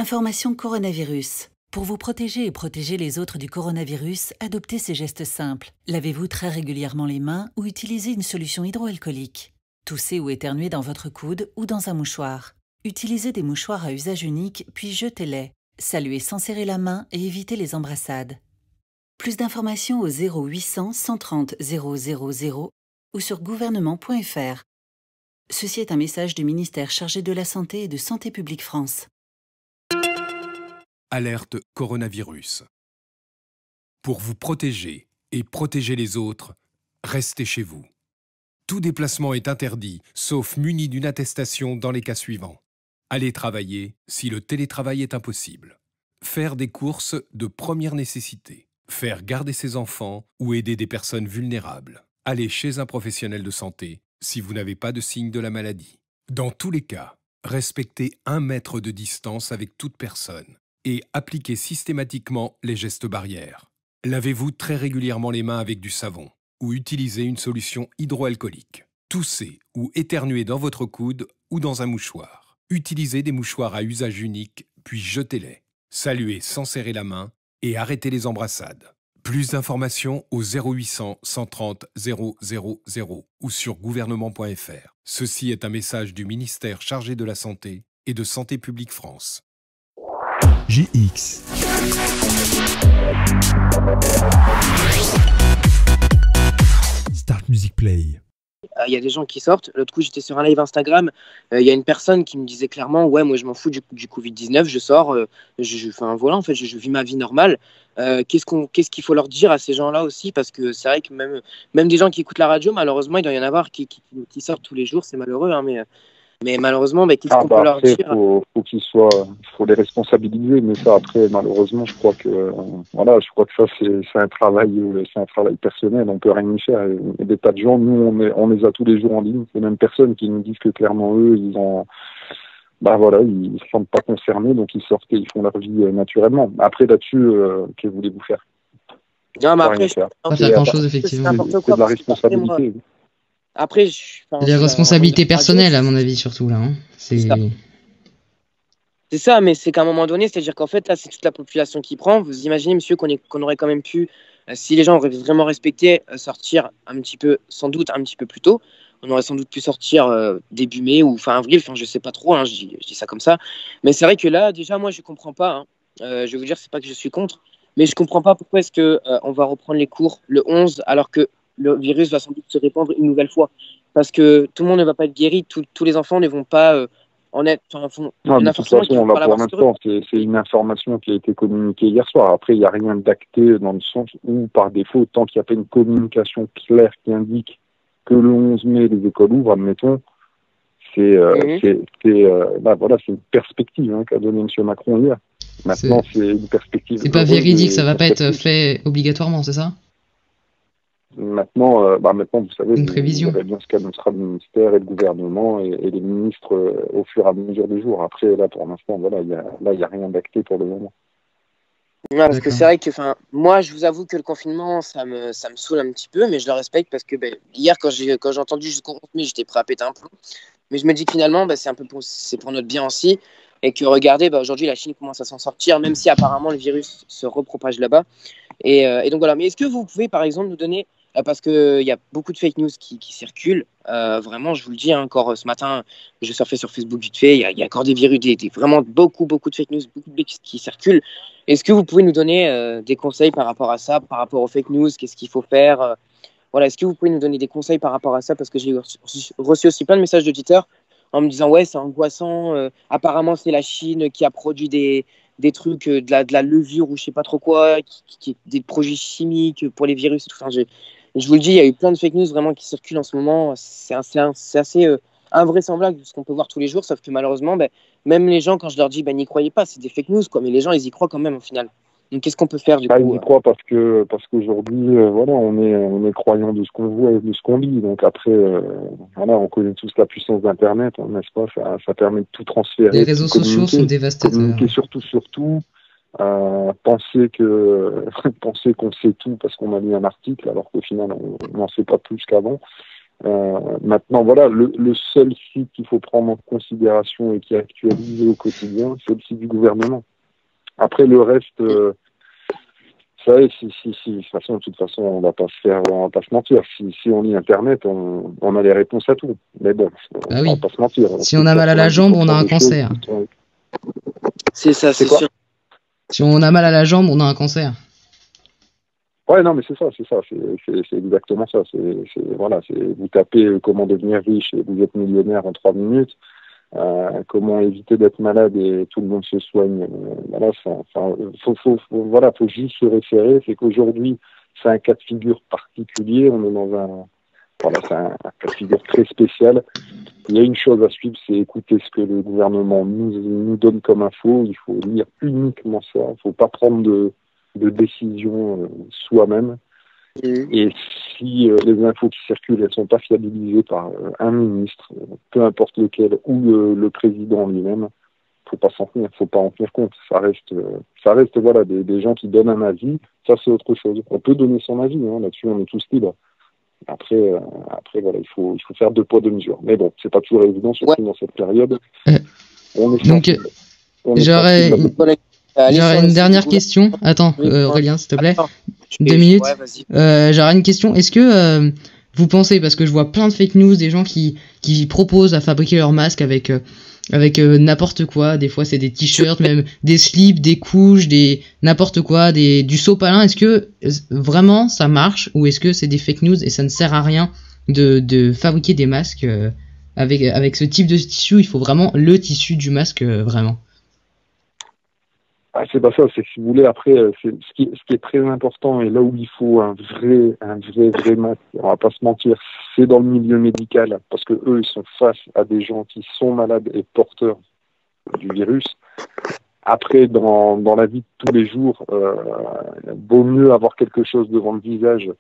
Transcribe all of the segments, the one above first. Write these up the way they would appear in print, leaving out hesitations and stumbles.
Information coronavirus. Pour vous protéger et protéger les autres du coronavirus, adoptez ces gestes simples. Lavez-vous très régulièrement les mains ou utilisez une solution hydroalcoolique. Toussez ou éternuez dans votre coude ou dans un mouchoir. Utilisez des mouchoirs à usage unique, puis jetez-les. Saluez sans serrer la main et évitez les embrassades. Plus d'informations au 0800 130 000 ou sur gouvernement.fr. Ceci est un message du ministère chargé de la Santé et de Santé publique France. Alerte coronavirus. Pour vous protéger et protéger les autres, restez chez vous. Tout déplacement est interdit, sauf muni d'une attestation dans les cas suivants. Aller travailler si le télétravail est impossible. Faire des courses de première nécessité. Faire garder ses enfants ou aider des personnes vulnérables. Aller chez un professionnel de santé si vous n'avez pas de signe de la maladie. Dans tous les cas, respectez 1 mètre de distance avec toute personne et appliquez systématiquement les gestes barrières. Lavez-vous très régulièrement les mains avec du savon ou utilisez une solution hydroalcoolique. Toussez ou éternuez dans votre coude ou dans un mouchoir. Utilisez des mouchoirs à usage unique, puis jetez-les. Saluez sans serrer la main et arrêtez les embrassades. Plus d'informations au 0800 130 000 ou sur gouvernement.fr. Ceci est un message du ministère chargé de la Santé et de Santé publique France. JX. Start Music Play. Il y a des gens qui sortent. L'autre coup, j'étais sur un live Instagram. Il y a une personne qui me disait clairement, ouais, moi je m'en fous du Covid-19, je sors, enfin voilà, en fait, je vis ma vie normale. Qu'est-ce qu'il faut leur dire à ces gens-là aussi? Parce que c'est vrai que même des gens qui écoutent la radio, malheureusement, il doit y en avoir qui sortent tous les jours. C'est malheureux, hein, mais malheureusement, qu'est-ce qu'on peut leur dire? Faut les responsabiliser, mais ça après, malheureusement, je crois que ça c'est un travail personnel, on peut rien y faire. Il y a des tas de gens, nous on les a tous les jours en ligne, ces mêmes personnes qui nous disent que clairement eux, ils se sentent pas concernés, donc ils sortent et ils font leur vie naturellement. Après là-dessus, que voulez-vous faire? Non, mais après, pas faire grand-chose effectivement. C'est de la responsabilité. Après, des responsabilités personnelles, à mon avis, surtout, là. Hein. C'est ça, mais c'est qu'à un moment donné, c'est-à-dire qu'en fait, là, c'est toute la population qui prend. Vous imaginez, monsieur, qu'on aurait quand même pu, si les gens auraient vraiment respecté, sortir sans doute un petit peu plus tôt. On aurait sans doute pu sortir début mai ou fin avril, je sais pas trop, hein, je dis ça comme ça. Mais c'est vrai que là, déjà, moi, je comprends pas. Hein. Je vais vous dire, c'est pas que je suis contre, mais je comprends pas pourquoi est-ce que on va reprendre les cours le 11 alors que le virus va sans doute se répandre une nouvelle fois. Parce que tout le monde ne va pas être guéri, tous les enfants ne vont pas en être... de toute façon, là, pour l'instant, c'est une information qui a été communiquée hier soir. Après, il n'y a rien d'acté dans le sens où, par défaut, tant qu'il n'y a pas une communication claire qui indique que le 11 mai, les écoles ouvrent, admettons, c'est une perspective qu'a donnée M. Macron hier. Maintenant, c'est une perspective... C'est pas véridique, ça va pas être fait obligatoirement, c'est ça? Maintenant, vous savez, une prévision. Vous verrez bien ce qu'annoncera le ministère et le gouvernement et les ministres au fur et à mesure des jours. Après, là, pour l'instant, il y a rien d'acté pour le moment. Ouais, parce que c'est vrai que, moi, je vous avoue que le confinement, ça me saoule un petit peu, mais je le respecte parce que hier, quand j'ai entendu jusqu'au 11 mai, j'étais prêt à péter un plomb. Mais je me dis que finalement, c'est pour notre bien aussi. Et que regardez, aujourd'hui, la Chine commence à s'en sortir, même si apparemment le virus se repropage là-bas. Et donc voilà. Mais est-ce que vous pouvez, par exemple, nous donner, parce qu'il y a beaucoup de fake news qui circulent, vraiment, je vous le dis, encore ce matin, je surfais sur Facebook vite fait, il y a encore des virus, vraiment beaucoup de fake news, beaucoup de bêtises qui circulent. Est-ce que vous pouvez nous donner des conseils par rapport à ça, par rapport aux fake news, qu'est-ce qu'il faut faire voilà, est-ce que vous pouvez nous donner des conseils par rapport à ça? Parce que j'ai reçu aussi plein de messages d'auditeurs en me disant, ouais, c'est angoissant, apparemment c'est la Chine qui a produit des trucs, de la levure ou je sais pas trop quoi, des produits chimiques pour les virus et tout. Je vous le dis, il y a eu plein de fake news vraiment qui circulent en ce moment. C'est assez invraisemblable de ce qu'on peut voir tous les jours, sauf que malheureusement, même les gens, quand je leur dis, n'y croyez pas, c'est des fake news, quoi, mais les gens, ils y croient quand même au final. Donc qu'est-ce qu'on peut faire du coup? Ils y croient parce qu'aujourd'hui, on est croyant de ce qu'on voit et de ce qu'on lit. Donc après, on connaît tous la puissance d'Internet, n'est-ce pas? Ça permet de tout transférer. Les réseaux sociaux sont dévastateurs. Communiquer surtout. Penser qu'on sait tout parce qu'on a lu un article, alors qu'au final, on n'en sait pas plus qu'avant. Maintenant, voilà, le seul site qu'il faut prendre en considération et qui est actualisé au quotidien, c'est le site du gouvernement. Après, le reste, vous savez, de toute façon, on va pas se mentir. Si on lit Internet, on a les réponses à tout. Mais bon, Bah on oui. va pas se mentir. Si on a mal à la jambe, on a un cancer. C'est ça, c'est quoi sûr. Si on a mal à la jambe, on a un cancer. Ouais, non, mais c'est exactement ça. Voilà, vous tapez comment devenir riche et vous êtes millionnaire en 3 minutes. Comment éviter d'être malade et tout le monde se soigne. Voilà, faut juste se référer. C'est qu'aujourd'hui, c'est un cas de figure particulier. On est c'est un cas de figure très spécial. Il y a une chose à suivre, c'est écouter ce que le gouvernement nous donne comme info. Il faut lire uniquement ça. Il ne faut pas prendre de décision soi-même. Et si les infos qui circulent, elles sont pas fiabilisées par un ministre, peu importe lequel, ou le président lui-même, faut pas en tenir compte. Ça reste voilà, des gens qui donnent un avis. Ça, c'est autre chose. On peut donner son avis, hein, là-dessus, on est tous libres. Après, voilà, il faut faire 2 poids 2 mesures. Mais bon, c'est pas toujours évident, surtout dans cette période. J'aurais une dernière question. Attends, Aurélien, s'il te plaît. 2 minutes. Ouais, j'aurais une question. Est-ce que vous pensez, parce que je vois plein de fake news, des gens qui proposent à fabriquer leurs masques avec n'importe quoi. Des fois, c'est des t-shirts, même des slips, des couches, n'importe quoi, du sopalin. Est-ce que vraiment ça marche ou est-ce que c'est des fake news et ça ne sert à rien de fabriquer des masques avec ce type de tissu? Il faut vraiment le tissu du masque, vraiment. Ah, c'est pas ça, c'est que si vous voulez, après, ce qui est très important et là où il faut un vrai masque, on va pas se mentir, c'est dans le milieu médical, parce que eux, ils sont face à des gens qui sont malades et porteurs du virus. Après, dans la vie de tous les jours, vaut mieux avoir quelque chose devant le visage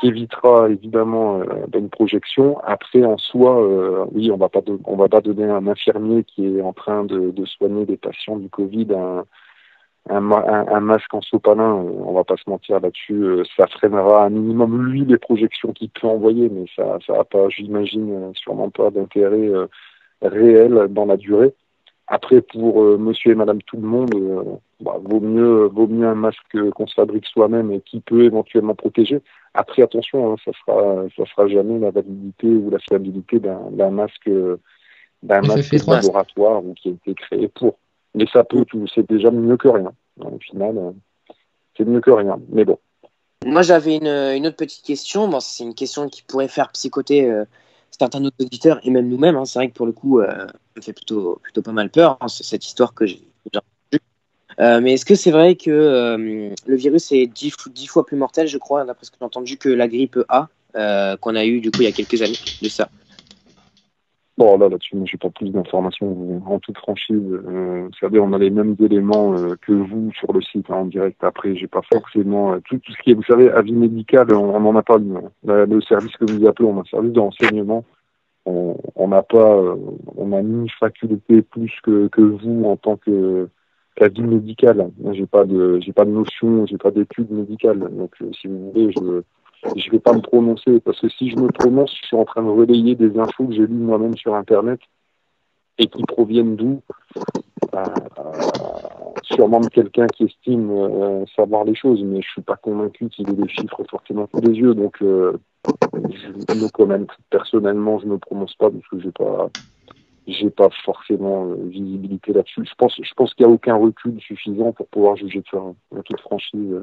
qui évitera évidemment une projection. Après, en soi, oui, on va pas donner à un infirmier qui est en train de soigner des patients du Covid un masque en sopalin. On va pas se mentir là-dessus. Ça freinera un minimum lui les projections qu'il peut envoyer, mais ça a pas, j'imagine, sûrement pas d'intérêt réel dans la durée. Après, pour monsieur et madame tout le monde, vaut mieux un masque qu'on se fabrique soi-même et qui peut éventuellement protéger. Après, attention, hein, ça sera jamais la validité ou la fiabilité d'un masque de laboratoire ou qui a été créé pour. Mais ça peut tout, c'est déjà mieux que rien. Au final, c'est mieux que rien. Mais bon. Moi, j'avais une autre petite question. Bon, c'est une question qui pourrait faire psychoter certains de nos auditeurs et même nous-mêmes. Hein. C'est vrai que pour le coup, ça me fait plutôt pas mal peur, hein, cette histoire que j'ai déjà entendue. Mais est-ce que c'est vrai que le virus est 10 fois plus mortel, je crois, d'après ce que j'ai entendu, que la grippe A qu'on a eu du coup il y a quelques années de ça? Bon, là-dessus, moi, j'ai pas plus d'informations en toute franchise. Vous savez, on a les mêmes éléments que vous sur le site, hein, en direct. Après, j'ai pas forcément tout ce qui est, vous savez, avis médical, on n'en a pas. Le service que vous appelez, on a un service de renseignement. On n'a pas, on a ni faculté plus que vous en tant qu'avis médical. Moi, j'ai pas de notion, j'ai pas d'études médicales. Donc, si vous voulez, je vais pas me prononcer, parce que si je me prononce, je suis en train de relayer des infos que j'ai lues moi-même sur Internet et qui proviennent d'où? Sûrement de quelqu'un qui estime savoir les choses, mais je suis pas convaincu qu'il ait des chiffres forcément sous les yeux. Donc, personnellement, je me prononce pas parce que j'ai pas forcément visibilité là-dessus. Je pense qu'il n'y a aucun recul suffisant pour pouvoir juger de ça, en toute franchise.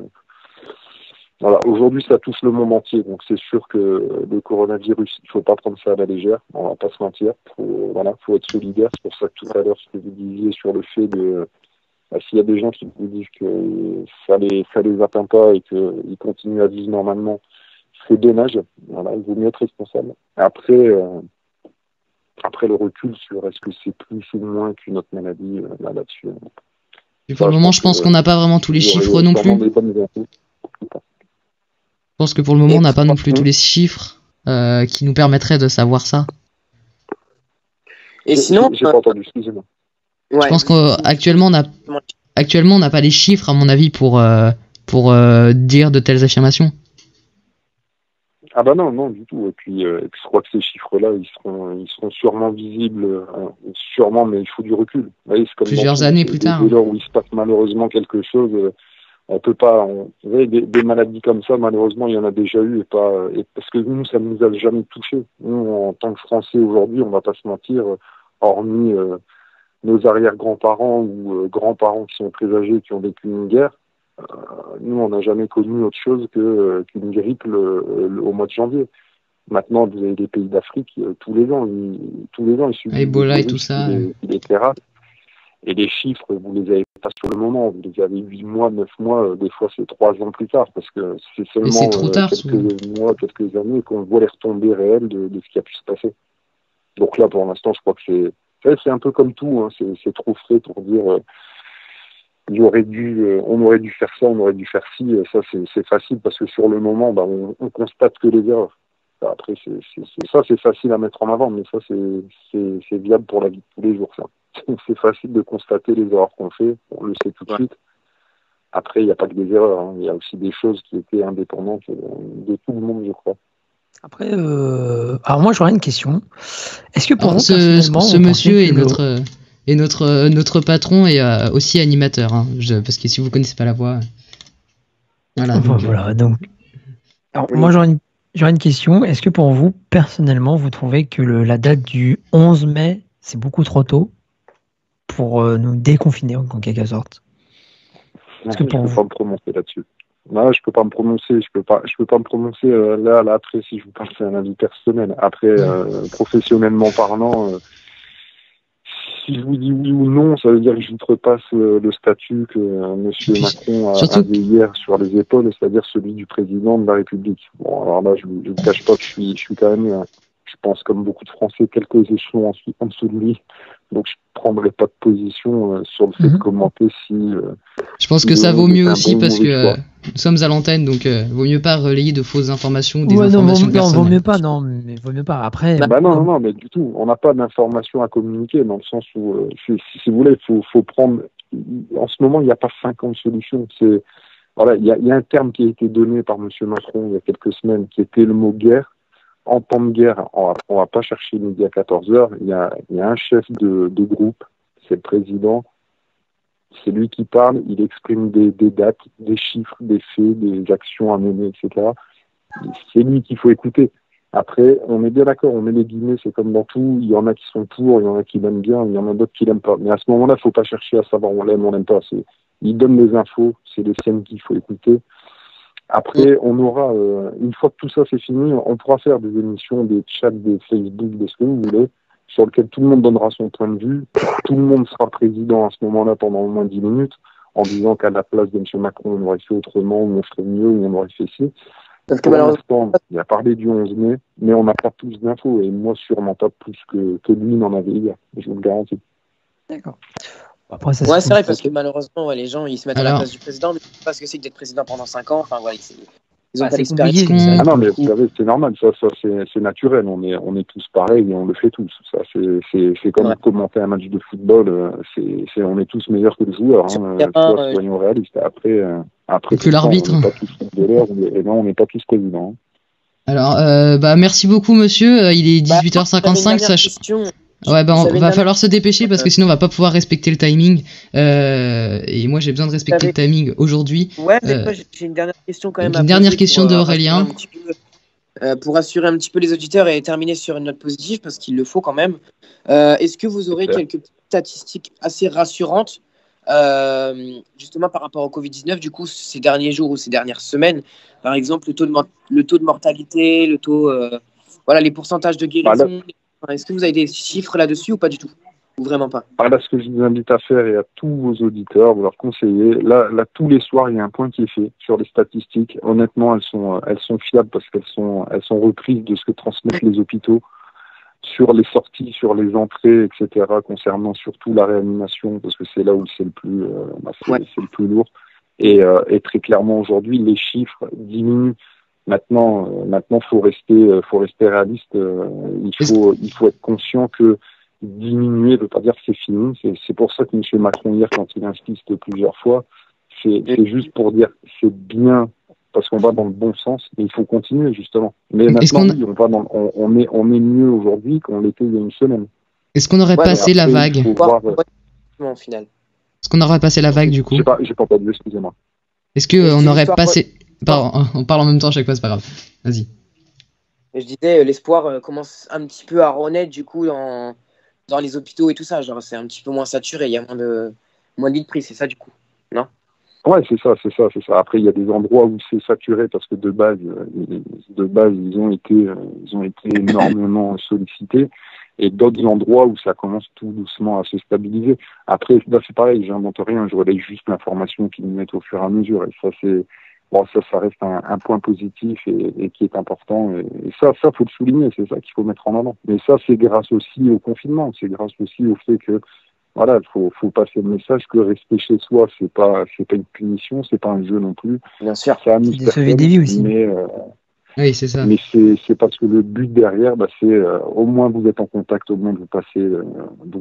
Voilà, aujourd'hui, ça touche le monde entier, donc c'est sûr que le coronavirus, il faut pas prendre ça à la légère, on va pas se mentir, faut être solidaire. C'est pour ça que tout à l'heure, ce que vous disiez sur le fait de, s'il y a des gens qui vous disent que ça les atteint pas et qu'ils continuent à vivre normalement, c'est dommage. Voilà, il vaut mieux être responsable. Après, le recul sur est-ce que c'est plus ou moins qu'une autre maladie là-dessus. Et pour le moment, je pense qu'on n'a pas vraiment tous les chiffres non plus. Je pense que pour le moment, on n'a pas non plus tous les chiffres qui nous permettraient de savoir ça. Et sinon, j'ai pas entendu, excusez-moi. Je pense qu'actuellement, on n'a pas les chiffres, à mon avis, pour dire de telles affirmations. Ah bah non, non, du tout. Et puis je crois que ces chiffres-là, ils seront sûrement visibles, sûrement, mais il faut du recul. Vous voyez, c'est comme Plusieurs années plus tard. Dès lors où il se passe malheureusement quelque chose, on peut pas. Vous voyez, des maladies comme ça, malheureusement, il y en a déjà eu, et parce que nous, ça nous a jamais touchés. Nous, en tant que Français aujourd'hui, on va pas se mentir, hormis nos arrière-grands-parents ou grands-parents qui sont très âgés, qui ont vécu une guerre. Nous, on n'a jamais connu autre chose qu'une grippe au mois de janvier. Maintenant, vous avez des pays d'Afrique, tous les ans, ils subissent Ebola et tout virus ça. des terrasses. Et les chiffres, vous les avez pas sur le moment. Vous les avez 8 mois, 9 mois, des fois c'est 3 ans plus tard, parce que c'est Mais seulement c'est trop tard, quelques mois, quelques années qu'on voit les retombées réelles de ce qui a pu se passer. Donc là, pour l'instant, je crois que c'est un peu comme tout, hein. C'est trop frais pour dire on aurait dû faire ça, on aurait dû faire ci. Ça, c'est facile parce que sur le moment, on constate que les erreurs. Après, c'est facile à mettre en avant, mais ça, c'est viable pour la vie de tous les jours, ça. C'est facile de constater les erreurs qu'on fait, on le sait tout de suite. Après, il n'y a pas que des erreurs, hein. Il y a aussi des choses qui étaient indépendantes de tout le monde, je crois. Après, alors moi j'aurais une question. Est-ce que pour Alors, vous, personnellement, ce vous monsieur pensez est notre patron et aussi animateur, hein, parce que si vous connaissez pas la voix, voilà. Voilà, donc. Alors, Oui. moi j'aurais une question. Est-ce que pour vous, personnellement, vous trouvez que la date du 11 mai, c'est beaucoup trop tôt pour nous déconfiner en quelque sorte? Non, que je pour peux vous- pas me prononcer là-dessus. Non, je peux pas me prononcer. Je peux pas me prononcer là après si je vous parle, c'est un avis personnel. Après, professionnellement parlant, si je vous dis oui ou non, ça veut dire que je outrepasse le statut que Monsieur Puis, Macron surtout- avait hier sur les épaules, c'est-à-dire celui du président de la République. Bon, alors là, je vous cache pas que je suis quand même, je pense comme beaucoup de Français, quelques échelons en dessous de lui. Donc je prendrai pas de position sur le fait de commenter si. Je pense que si ça le vaut 11 est mieux un aussi bon ou parce mauvais que choix. nous sommes à l'antenne, donc vaut mieux pas relayer de fausses informations ou des Ouais, non, informations vaut personnelles. mieux pas, non, mais vaut mieux pas. Après, Non, mais du tout. On n'a pas d'informations à communiquer dans le sens où, si vous voulez, faut prendre. En ce moment, il n'y a pas 50 solutions. Voilà, il y a un terme qui a été donné par Monsieur Macron il y a quelques semaines, qui était le mot guerre. En temps de guerre, on va pas chercher midi à 14h. Il y a un chef de groupe, c'est le président. C'est lui qui parle. Il exprime des dates, des chiffres, des faits, des actions à mener, etc. C'est lui qu'il faut écouter. Après, on est bien d'accord, on met les guillemets, c'est comme dans tout, il y en a qui sont pour, il y en a qui l'aiment bien, il y en a d'autres qui l'aiment pas. Mais à ce moment-là, il faut pas chercher à savoir on l'aime, on l'aime pas. Il donne les infos, c'est les siennes qu'il faut écouter. Après, on aura, une fois que tout ça c'est fini, on pourra faire des émissions, des chats, des Facebook, de ce que vous voulez, sur lequel tout le monde donnera son point de vue. Tout le monde sera président à ce moment-là pendant au moins 10 minutes, en disant qu'à la place de M. Macron, on aurait fait autrement, ou on ferait mieux, ou on aurait fait ci. Parce que Pour malheureusement, l'instant, il a parlé du 11 mai, mais on n'a pas plus d'infos, et moi sûrement pas plus que lui n'en avait hier, je vous le garantis. d'accord. Après, ça, ouais, c'est c'est vrai, parce que malheureusement, les gens, ils se mettent à la Alors- place du président, mais ils ne savent pas ce que c'est que d'être président pendant 5 ans. Enfin, voilà, ils ont Ah, pas c'est l'expérience. compliqué. Est-ce qu'on- Ah non, mais vous savez, c'est normal, ça c'est naturel, on est tous pareils et on le fait tous. Ça, c'est comme Ouais. commenter un match de football, on est tous meilleurs que le joueur, Sur hein, le terrain, soyons réalistes. Après, Que tout ça, l'arbitre. on n'est pas tous footballeurs, et non, on n'est pas tous présidents. Alors, merci beaucoup, monsieur. Il est 18h55. Bah, Ouais, Vous on avez une va dernière falloir se dépêcher parce que sinon on va pas pouvoir respecter le timing. Et moi j'ai besoin de respecter le timing aujourd'hui. Ouais, mais moi, j'ai une dernière question quand même. Une à dernière poser question pour, d'Aurélien. rassurer un petit peu, pour rassurer un petit peu les auditeurs et terminer sur une note positive parce qu'il le faut quand même. Est-ce que vous aurez quelques petites statistiques assez rassurantes justement par rapport au Covid-19 du coup ces derniers jours ou ces dernières semaines, par exemple le taux de mortalité, le taux, voilà, les pourcentages de guérison. Est-ce que vous avez des chiffres là-dessus ou pas du tout? Ou vraiment pas? Là, ce que je vous invite à faire et à tous vos auditeurs, vous leur conseillez, là, tous les soirs, il y a un point qui est fait sur les statistiques. Honnêtement, elles sont fiables parce qu'elles sont reprises de ce que transmettent les hôpitaux sur les sorties, sur les entrées, etc., concernant surtout la réanimation, parce que c'est là où c'est le plus, c'est le plus lourd. Et très clairement, aujourd'hui, les chiffres diminuent. Maintenant, faut rester réaliste. Il faut être conscient que diminuer ne veut pas dire que c'est fini. C'est pour ça que M. Macron hier, quand il insiste plusieurs fois, c'est juste pour dire c'est bien parce qu'on va dans le bon sens, et il faut continuer justement. Mais Est-ce maintenant, qu'on oui, on est mieux aujourd'hui qu'on l'était il y a une semaine. est-ce qu'on aurait Ouais, mais passé la Après, vague? il faut voir, Au final. Est-ce qu'on aurait passé la vague du coup? j'ai pas entendu, excusez-moi. Est-ce que Je on dis aurait l'histoire, passé... Pardon, on parle en même temps à chaque fois, c'est pas grave. Vas-y. Et je disais, l'espoir commence un petit peu à renaître du coup dans les hôpitaux et tout ça. Genre, c'est un petit peu moins saturé, il y a moins de lits de prise, c'est ça du coup. Non? Ouais, c'est ça. Après, il y a des endroits où c'est saturé parce que de base, ils ont été énormément sollicités, et d'autres endroits où ça commence tout doucement à se stabiliser. Après, là, c'est pareil, j'invente rien, je relaye juste l'information qu'ils nous mettent au fur et à mesure, et ça, ça reste un point positif et qui est important, et ça, faut le souligner, c'est ça qu'il faut mettre en avant. Mais ça, c'est grâce aussi au confinement, c'est grâce aussi au fait que voilà, faut passer le message que rester chez soi, c'est pas une punition, c'est pas un jeu non plus. Bien sûr. Ça amuse C'est de sauver personne, des vies aussi. Oui, c'est ça. mais c'est parce que le but derrière, c'est au moins vous êtes en contact, au moins vous passez.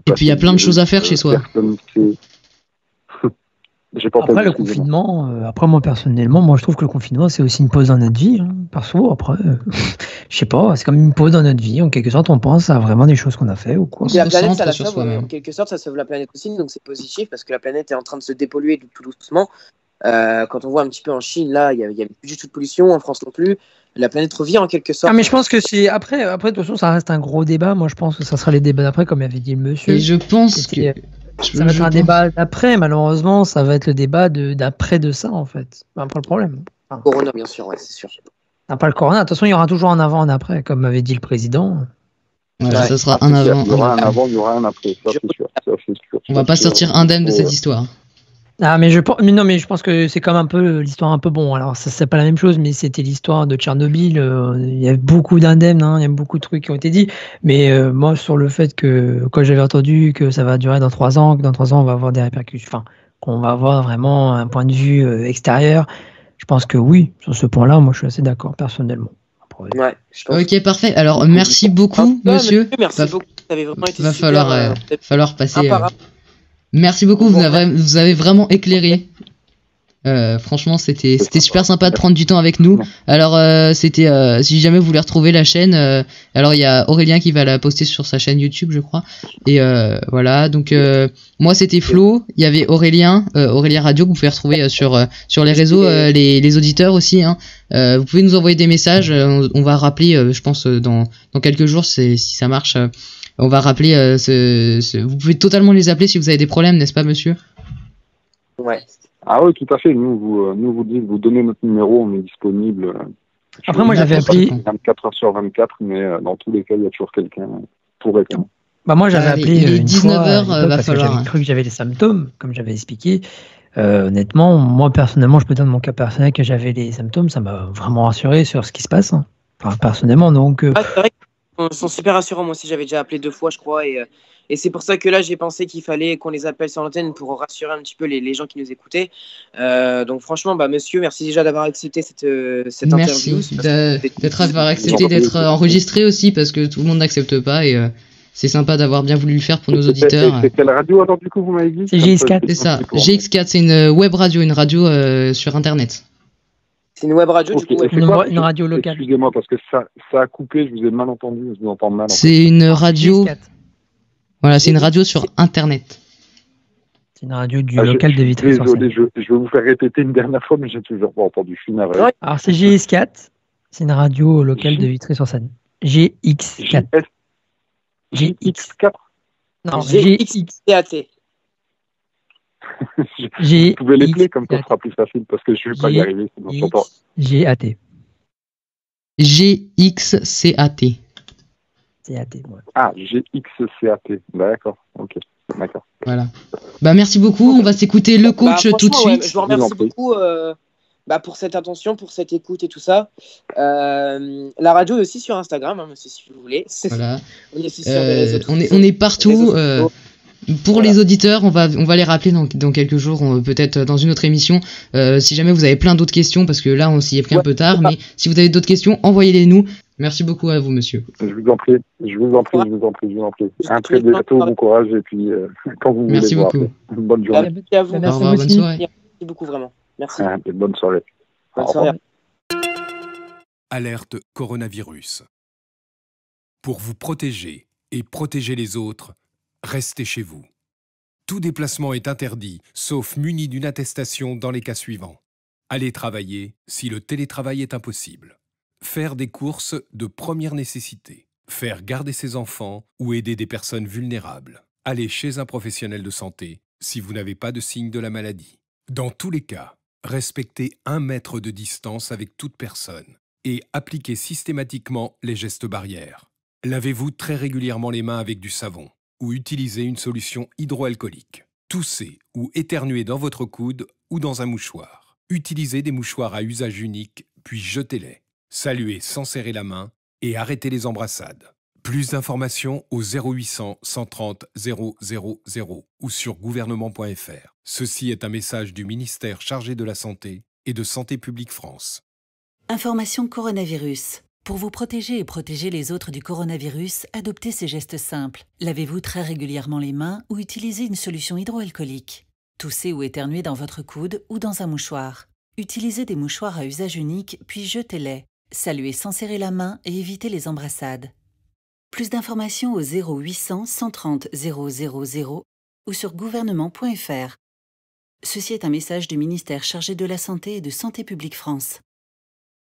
Et puis il y a plein de choses à faire chez soi. J'ai pas Après, entendu, le excusez-moi. confinement, après, moi, personnellement, moi, je trouve que le confinement, c'est aussi une pause dans notre vie. Hein. Perso, après, je sais pas, c'est comme une pause dans notre vie. En quelque sorte, on pense à vraiment des choses qu'on a fait ou quoi. On Et la se planète, recentre ça la sur sauve, soi-même. en quelque sorte, ça sauve la planète aussi, donc c'est positif parce que la planète est en train de se dépolluer tout doucement. Quand on voit un petit peu en Chine, là, il y a plus du tout de pollution, en France non plus. La planète revient en quelque sorte. Ah, mais je pense que c'est après, de toute façon, ça reste un gros débat. Moi, je pense que ça sera les débats d'après, comme avait dit le monsieur. Et je pense que... C'était- Ça va être un débat d'après, malheureusement, ça va être le débat d'après de ça, en fait. C'est pas le problème. Enfin, Corona, bien sûr, ouais, c'est sûr. pas le corona. De toute façon, il y aura toujours un avant, un après, comme m'avait dit le président. Ouais, Ouais. ça sera Ah, un c'est clair, avant, il y aura un un après. avant, il y aura un après, ça c'est sûr. On va pas sortir indemne de cette histoire. Ah, mais je pense que c'est comme un peu l'histoire un peu bon. Alors, ça, c'est pas la même chose, mais c'était l'histoire de Tchernobyl. Il y a beaucoup d'indemnes, hein, il y a beaucoup de trucs qui ont été dit. Mais moi, sur le fait que, quand j'avais entendu que ça va durer dans 3 ans, que dans 3 ans, on va avoir des répercussions, enfin, qu'on va avoir vraiment un point de vue extérieur, je pense que oui, sur ce point-là, moi, je suis assez d'accord, personnellement. Après, Ouais, je pense. Ok, parfait. Alors, merci beaucoup, monsieur. Merci Va- beaucoup. Ça avait vraiment été Va super, falloir passer... imparable. Merci beaucoup, vous avez vraiment éclairé. Franchement, c'était super sympa de prendre du temps avec nous. Alors, si jamais vous voulez retrouver la chaîne, alors il y a Aurélien qui va la poster sur sa chaîne YouTube, je crois. Et voilà, donc moi c'était Flo, il y avait Aurélien Radio que vous pouvez retrouver sur les réseaux, les auditeurs aussi. Hein. Vous pouvez nous envoyer des messages, on va rappeler, je pense dans quelques jours, si ça marche. On va rappeler, vous pouvez totalement les appeler si vous avez des problèmes, n'est-ce pas, monsieur? Ouais. Ah oui, tout à fait. Nous, vous dites, vous donnez notre numéro, on est disponible. Après, moi, j'avais appelé. 24 heures sur 24, mais dans tous les cas, il y a toujours quelqu'un pour répondre. Bah, moi, j'avais appelé. Il est une 19 fois, heures, à l'époque, va parce que falloir. J'avais cru que j'avais les symptômes, comme j'avais expliqué. Honnêtement, moi, personnellement, je peux dire de mon cas personnel que j'avais les symptômes. Ça m'a vraiment rassuré sur ce qui se passe. Hein. Enfin, personnellement, donc. Ah, c'est vrai qu'ils sont super rassurants. Moi aussi, j'avais déjà appelé 2 fois, je crois. Et c'est pour ça que là, j'ai pensé qu'il fallait qu'on les appelle sur l'antenne pour rassurer un petit peu les gens qui nous écoutaient. Donc, franchement, monsieur, merci déjà d'avoir accepté cette Merci interview. d'avoir accepté d'être enregistré aussi, parce que tout le monde n'accepte pas, et c'est sympa d'avoir bien voulu le faire pour nos auditeurs. C'est quelle radio alors du coup vous m'avez dit? C'est GX4. C'est ça, GX4, c'est une web radio, une radio sur internet. C'est une web radio, Ok, du coup. et c'est quoi? Une radio locale. Excusez-moi parce que ça a coupé, je vous ai mal entendu, je vous entends mal. C'est une radio, GX4. voilà, c'est une radio sur internet. C'est une radio du local de Vitry-sur-Seine. Désolé, je vais vous faire répéter une dernière fois, mais j'ai toujours pas entendu. Je suis navré. Ouais. Alors, c'est GX4. C'est une radio locale de Vitry-sur-Seine. GX4. GX4. Non, GX. GXCAT. Vous pouvez l'épeler comme ça, ce sera plus facile parce que je ne vais pas y arriver. Sinon, j'entends. GAT. GXCAT. CAT, ouais. Ah, GXCAT. D'accord, ok. D'accord. Voilà. Bah, merci beaucoup. On va s'écouter le coach tout de franchement, suite. je vous remercie beaucoup pour cette attention, pour cette écoute et tout ça. La radio est aussi sur Instagram, hein, monsieur, si vous voulez. Voilà. On est aussi sur les réseaux On est sociaux. partout. Réseaux sociaux. Pour Voilà. les auditeurs, on va les rappeler dans quelques jours, peut-être dans une autre émission. Si jamais vous avez plein d'autres questions, parce que là on s'y est pris un peu tard, mais si vous avez d'autres questions, envoyez-les nous. Merci beaucoup à vous, monsieur. Je vous en prie. Un très bientôt, bon courage et puis quand vous voulez. Merci beaucoup. Bonne journée. Merci à vous. Au revoir, bonne soirée. Merci beaucoup, vraiment. Merci. Bonne soirée. Bonne soirée. Alerte coronavirus. Pour vous protéger et protéger les autres, restez chez vous. Tout déplacement est interdit, sauf muni d'une attestation dans les cas suivants. Aller travailler si le télétravail est impossible. Faire des courses de première nécessité. Faire garder ses enfants ou aider des personnes vulnérables. Aller chez un professionnel de santé si vous n'avez pas de signe de la maladie. Dans tous les cas, respectez 1 mètre de distance avec toute personne et appliquez systématiquement les gestes barrières. Lavez-vous très régulièrement les mains avec du savon ou utilisez une solution hydroalcoolique. Toussez ou éternuez dans votre coude ou dans un mouchoir. Utilisez des mouchoirs à usage unique, puis jetez-les. Saluez sans serrer la main et arrêtez les embrassades. Plus d'informations au 0800 130 000 ou sur gouvernement.fr. Ceci est un message du ministère chargé de la Santé et de Santé publique France. Information coronavirus. Pour vous protéger et protéger les autres du coronavirus, adoptez ces gestes simples. Lavez-vous très régulièrement les mains ou utilisez une solution hydroalcoolique. Toussez ou éternuez dans votre coude ou dans un mouchoir. Utilisez des mouchoirs à usage unique, puis jetez-les. Saluez sans serrer la main et évitez les embrassades. Plus d'informations au 0800 130 000 ou sur gouvernement.fr. Ceci est un message du ministère chargé de la Santé et de Santé publique France.